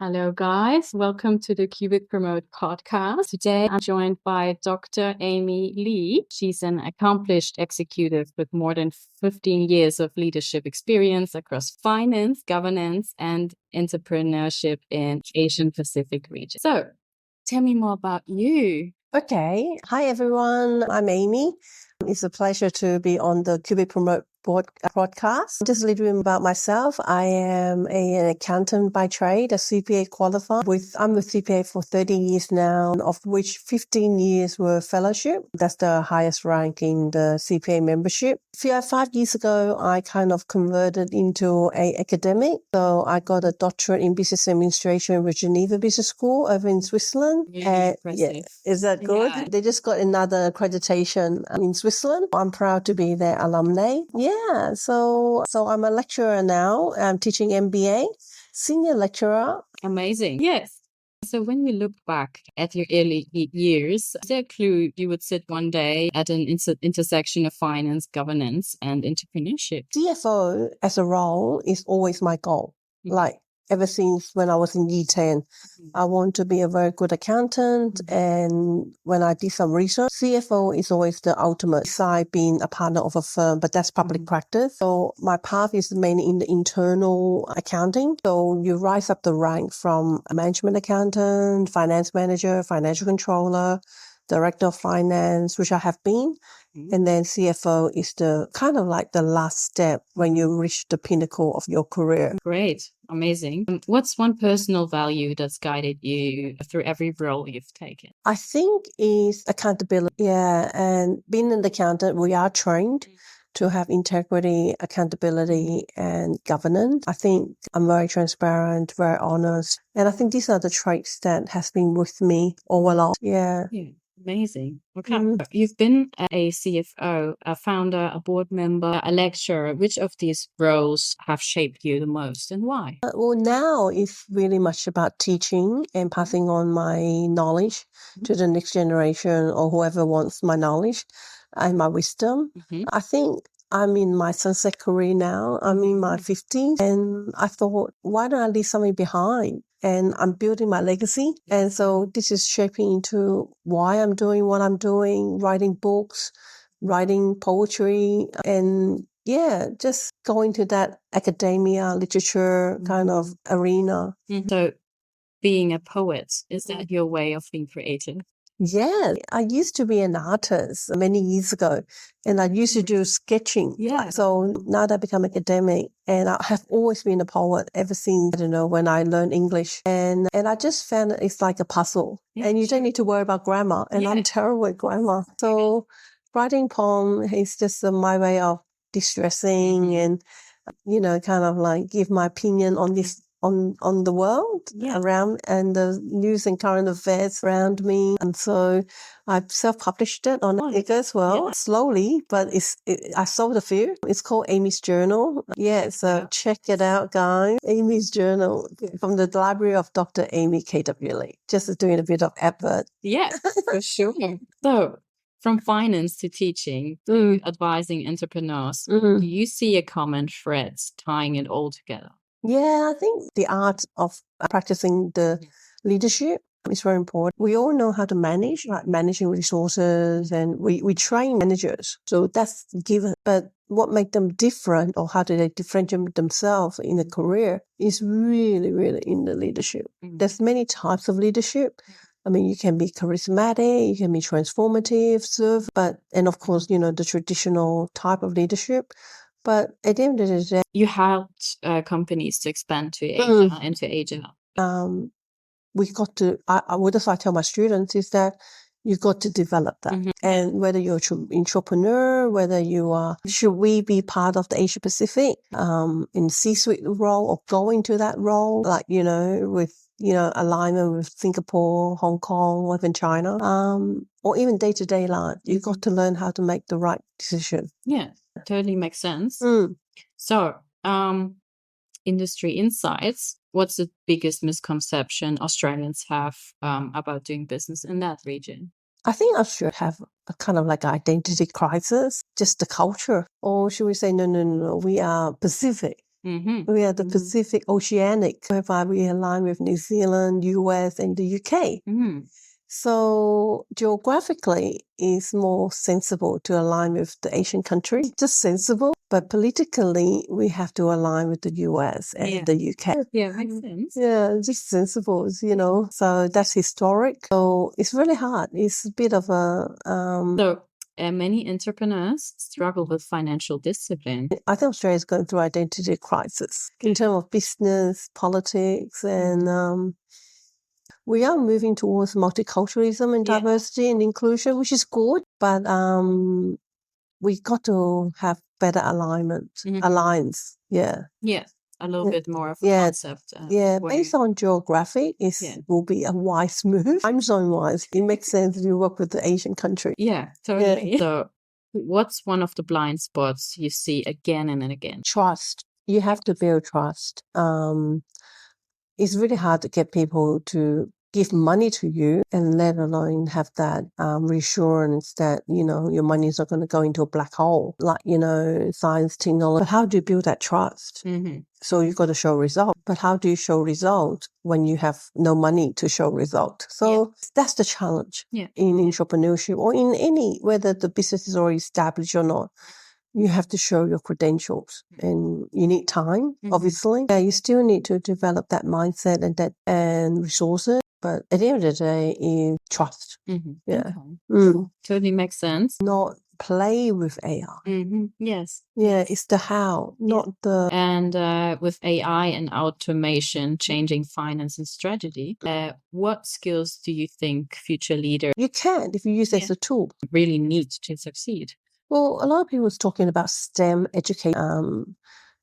Hello, guys. Welcome to the Cubic Promote podcast. Today, I'm joined by Dr. Amy Lee. She's an accomplished executive with more than 15 years of leadership experience across finance, governance, and entrepreneurship in Asian Pacific region. So, tell me more about you. Okay. Hi, everyone. I'm Amy. It's a pleasure to be on the Cubic Promote podcast. Just a little bit about myself. I am an accountant by trade, a CPA qualified. I'm with CPA for 30 years now, of which 15 years were fellowship. That's the highest rank in the CPA membership. 5 years ago, I kind of converted into an academic. So I got a doctorate in business administration with Geneva Business School over in Switzerland. Impressive. Is that good? Yeah. They just got another accreditation in Switzerland. I'm proud to be their alumni. Yeah, so I'm a lecturer now. I'm teaching MBA, senior lecturer. Amazing. Yes. So when you look back at your early years, is there a clue you would sit one day at an intersection of finance, governance, and entrepreneurship? CFO as a role is always my goal. Like ever since when I was in Year 10, I want to be a very good accountant. And when I did some research, CFO is always the ultimate side being a partner of a firm, but that's public practice. So my path is mainly in the internal accounting. So you rise up the rank from a management accountant, finance manager, financial controller, director of finance, which I have been. And then CFO is the kind of like the last step when you reach the pinnacle of your career. Great. Amazing. What's one personal value that's guided you through every role you've taken? I think is accountability. Yeah. And being an accountant, we are trained to have integrity, accountability, and governance. I think I'm very transparent, very honest. And I think these are the traits that has been with me all along. Yeah. Amazing. Okay. You've been a CFO, a founder, a board member, a lecturer. Which of these roles have shaped you the most and why? Well, now it's really much about teaching and passing on my knowledge to the next generation or whoever wants my knowledge and my wisdom. I think I'm in my sunset career now. I'm in my 50s and I thought, why don't I leave something behind? And I'm building my legacy. And so this is shaping into why I'm doing what I'm doing, writing books, writing poetry, and just going to that academia, literature kind of arena. So being a poet, is that your way of being creative? Yeah, I used to be an artist many years ago, and I used to do sketching. Yeah. So now that I become academic, and I have always been a poet ever since, I don't know, when I learned English. And I just found it's like a puzzle, and you don't need to worry about grammar, and I'm terrible at grammar. So writing poem is just my way of distressing and, kind of like give my opinion on this on the world around and the news and current affairs around me. And so I've self-published it on it goes well slowly, but I sold a few. It's called Amy's Journal. Yeah, so check it out, guys. Amy's Journal from the library of Dr. Amy K.W. Lee. Just doing a bit of advert. Yeah, for sure. So from finance to teaching to advising entrepreneurs, do you see a common thread tying it all together? Yeah, I think the art of practicing the leadership is very important. We all know how to manage, like managing resources, and we train managers. So that's given. But what makes them different or how do they differentiate themselves in a career is really, really in the leadership. There's many types of leadership. I mean, you can be charismatic, you can be transformative, and of course, the traditional type of leadership. But at the end of the day, you helped companies to expand to Asia, into Asia. We got to, what I tell my students is that you got to develop that. And whether you're an entrepreneur, whether you are, should we be part of the Asia Pacific in C-suite role or going to that role, like, with, alignment with Singapore, Hong Kong, or even China, or even day-to-day life, you got to learn how to make the right decision. Yeah, totally makes sense. So, industry insights. What's the biggest misconception Australians have about doing business in that region? I think Australia have a kind of like identity crisis, just the culture. Or should we say, no, we are Pacific. We are the Pacific Oceanic, whereby we align with New Zealand, US, and the UK. So geographically, it's more sensible to align with the Asian country, just sensible. But politically, we have to align with the US and the UK. Yeah, makes sense. Yeah, just sensible, you know. So that's historic. So it's really hard. It's a bit of a... many entrepreneurs struggle with financial discipline. I think Australia is going through identity crisis in terms of business, politics, and we are moving towards multiculturalism and diversity and inclusion, which is good, but we got to have better alliance. Yeah. Yeah. A little bit more of a concept. Based on geography, will be a wise move. Time zone wise, it makes sense if you work with the Asian country. Yeah, totally. Yeah. So what's one of the blind spots you see again and again? Trust. You have to build trust. It's really hard to get people to give money to you and let alone have that reassurance that, you know, your money is not going to go into a black hole, like, you know, science, technology. But how do you build that trust? So you've got to show result. But how do you show result when you have no money to show result? So that's the challenge in entrepreneurship or in any, whether the business is already established or not. You have to show your credentials and you need time, obviously. Yeah, you still need to develop that mindset and resources. But at the end of the day, is trust. Yeah. Totally makes sense. Not play with AI. Yes. Yeah, it's the how, not the... And with AI and automation changing finance and strategy, what skills do you think future leaders... You can, if you use it as a tool. ...really need to succeed? Well, a lot of people was talking about STEM education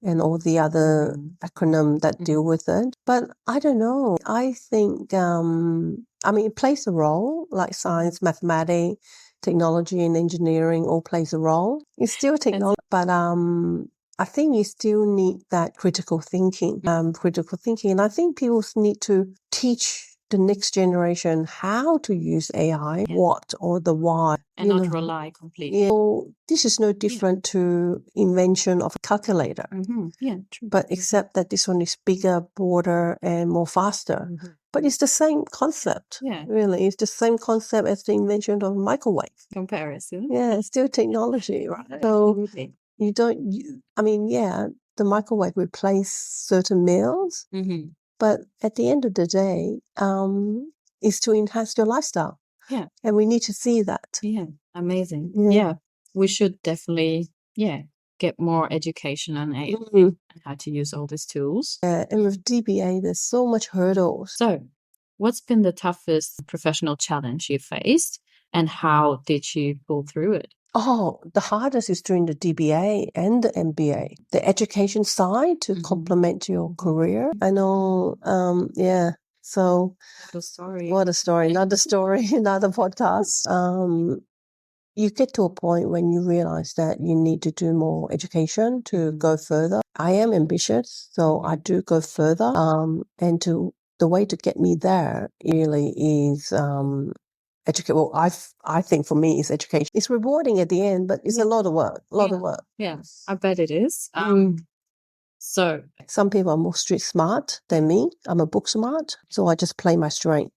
and all the other acronyms that deal with it. But I don't know. I think, it plays a role, like science, mathematics, technology and engineering all plays a role. It's still technology, but I think you still need that critical thinking. And I think people need to teach the next generation how to use AI, what or the why. And not rely completely. So this is no different to invention of a calculator. Yeah, true. But except that this one is bigger, broader, and more faster. But it's the same concept. Yeah. Really. It's the same concept as the invention of microwave. Comparison. Yeah, it's still technology, right? So the microwave replaces certain meals. But at the end of the day, it's to enhance your lifestyle. Yeah. And we need to see that. Yeah. Amazing. Yeah. We should definitely, get more education on AI and how to use all these tools. Yeah. And with DBA, there's so much hurdles. So what's been the toughest professional challenge you faced and how did you pull through it? Oh, the hardest is doing the DBA and the MBA. The education side to complement your career. I know, So, what a story. Another story, another podcast. You get to a point when you realize that you need to do more education to go further. I am ambitious, so I do go further. The way to get me there really is educate. Well, I think for me it's education. It's rewarding at the end, but it's a lot of work. Yeah, I bet it is. So some people are more street smart than me. I'm a book smart, so I just play my strength.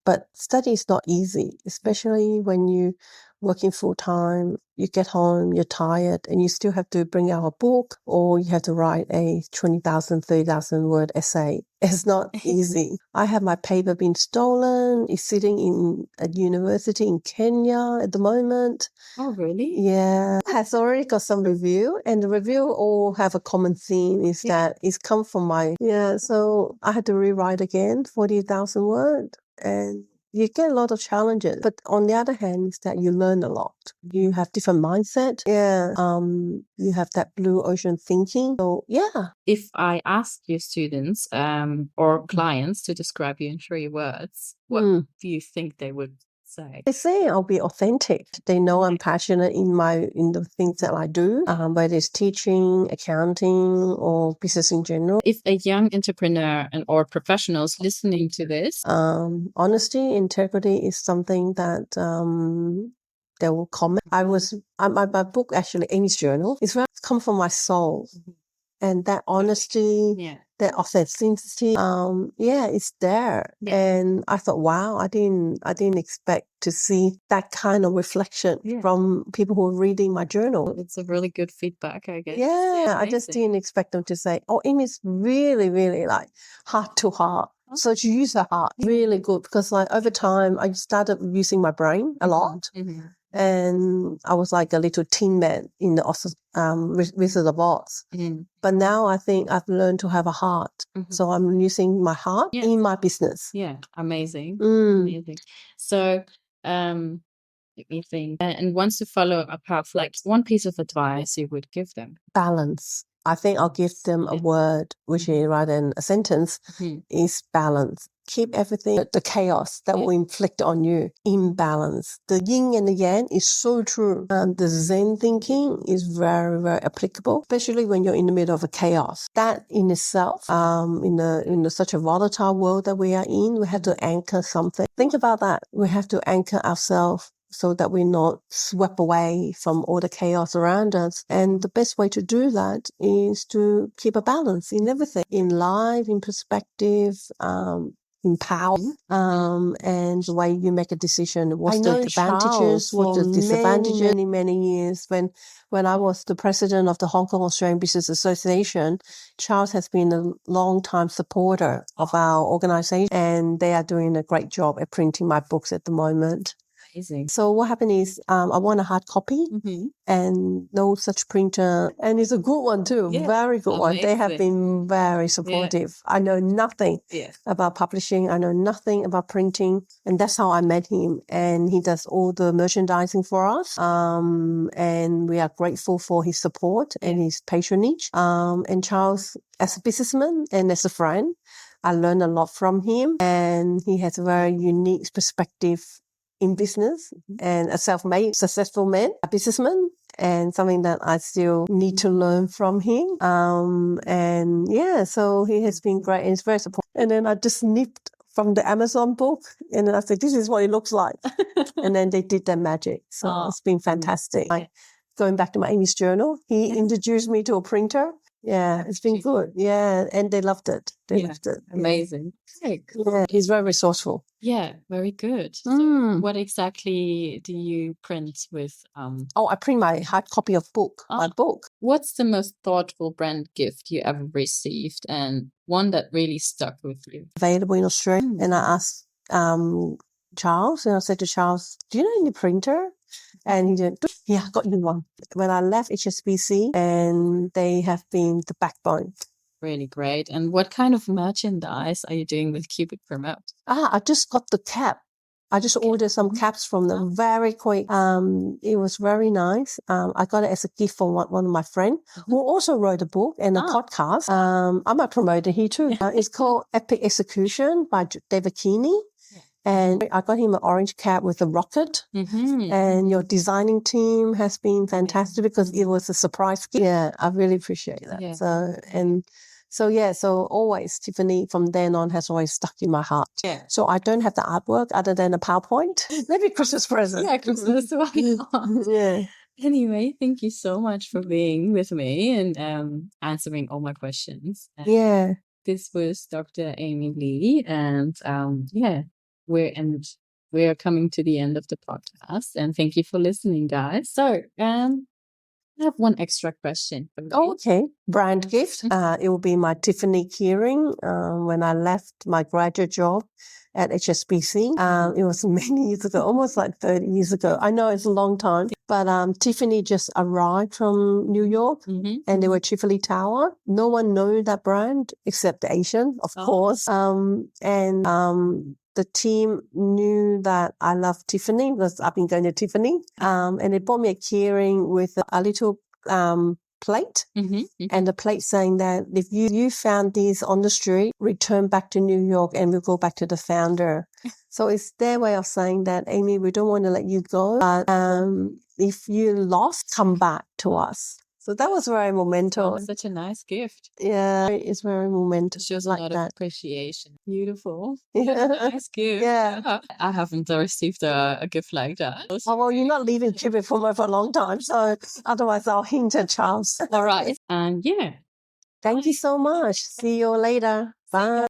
But study is not easy, especially when you working full time. You get home, you're tired, and you still have to bring out a book or you have to write a 20,000, 30,000 word essay. It's not easy. I have my paper being stolen. It's sitting in a university in Kenya at the moment. Oh, really? Yeah. It has already got some review, and the review all have a common theme is that it's come from so I had to rewrite again, 40,000 words. And you get a lot of challenges. But on the other hand, is that you learn a lot. You have different mindset. Yeah. You have that blue ocean thinking. So, yeah. If I asked your students or clients to describe you in 3 words, what do you think they would say? They say I'll be authentic. They know I'm passionate in the things that I do, whether it's teaching, accounting, or business in general. If a young entrepreneur or professionals listening to this, honesty, integrity is something that they will comment. My book actually, Amy's Journal, it's come from my soul. and that honesty, that authenticity, it's there. And I thought, wow, I didn't expect to see that kind of reflection from people who are reading my journal. It's a really good feedback, I guess. Yeah, I just didn't expect them to say, oh, Amy's really, really like heart to heart. So she used her heart really good, because like over time I started using my brain a lot. And I was like a little tin man in the Wizard of Oz. But now I think I've learned to have a heart. So I'm using my heart in my business. Yeah, amazing. Amazing. So let me think. And once to follow a path, like one piece of advice you would give them? Balance. I think I'll give them a word, which is rather than a sentence, is balance. Keep everything, the chaos that will inflict on you, in balance. The yin and the yang is so true. The Zen thinking is very, very applicable, especially when you're in the middle of a chaos. That in itself, in such a volatile world that we are in, we have to anchor something. Think about that. We have to anchor ourselves so that we're not swept away from all the chaos around us. And the best way to do that is to keep a balance in everything, in life, in perspective, in power, and the way you make a decision. What's the advantages, what's the disadvantages? Many, many years when I was the president of the Hong Kong Australian Business Association, Charles has been a long-time supporter of our organization, and they are doing a great job at printing my books at the moment. Amazing. So what happened is I want a hard copy and no such printer. And it's a good one too, very good one. They have been very supportive. I know nothing about publishing. I know nothing about printing. And that's how I met him. And he does all the merchandising for us. And we are grateful for his support and his patronage. And Charles, as a businessman and as a friend, I learned a lot from him. And he has a very unique perspective in business, and a self-made, successful man, a businessman, and something that I still need to learn from him. So he has been great and he's very supportive. And then I just nipped from the Amazon book, and then I said, this is what it looks like. And then they did their magic. So it's been fantastic. Like, going back to my Amy's journal, he introduced me to a printer. Yeah, it's been good. Yeah, and they loved it. They loved it. Amazing. Okay, cool. Yeah, he's very resourceful. Yeah, very good. So what exactly do you print with? I print my hard copy of my book. What's the most thoughtful brand gift you ever received, and one that really stuck with you? Available in Australia. And I asked Charles, and I said to Charles, do you know any printer? And he said, yeah, I got you one. When I left HSBC, and they have been the backbone. Really great. And what kind of merchandise are you doing with Cubic Promote? I just got the cap. I just ordered some caps from them very quick. It was very nice. I got it as a gift from one of my friends who also wrote a book and a podcast. I might promote it here too. It's called Epic Execution by David Keeney. And I got him an orange cap with a rocket. And your designing team has been fantastic because it was a surprise gift. Yeah, I really appreciate that. Yeah. So always Tiffany from then on has always stuck in my heart. Yeah. So I don't have the artwork other than a PowerPoint. Maybe Christmas present. Yeah, Christmas. Yeah. Anyway, thank you so much for being with me and answering all my questions. Yeah. This was Dr. Amy Lee, and we're coming to the end of the podcast, and thank you for listening, guys. So I have one extra question for you. Oh, okay. Brand gift. It will be my Tiffany keyring when I left my graduate job at HSBC. It was many years ago, almost like 30 years ago. I know it's a long time, but Tiffany just arrived from New York and they were Tivoli Tower. No one knew that brand except the Asian, of course. The team knew that I love Tiffany because I've been going to Tiffany. And they bought me a keyring with a little plate. And the plate saying that if you found these on the street, return back to New York and we'll go back to the founder. So it's their way of saying that, Amy, we don't want to let you go. But if you lost, come back to us. So that was very monumental. Oh, such a nice gift. Yeah, it's very monumental. It shows like a lot that. of appreciation. Beautiful. Yeah. Nice gift. Yeah. I haven't received a gift like that. Oh, well, you're not leaving Cubic for a long time, so otherwise I'll hint at Charles. All right. And Thank you so much. See you later. Bye.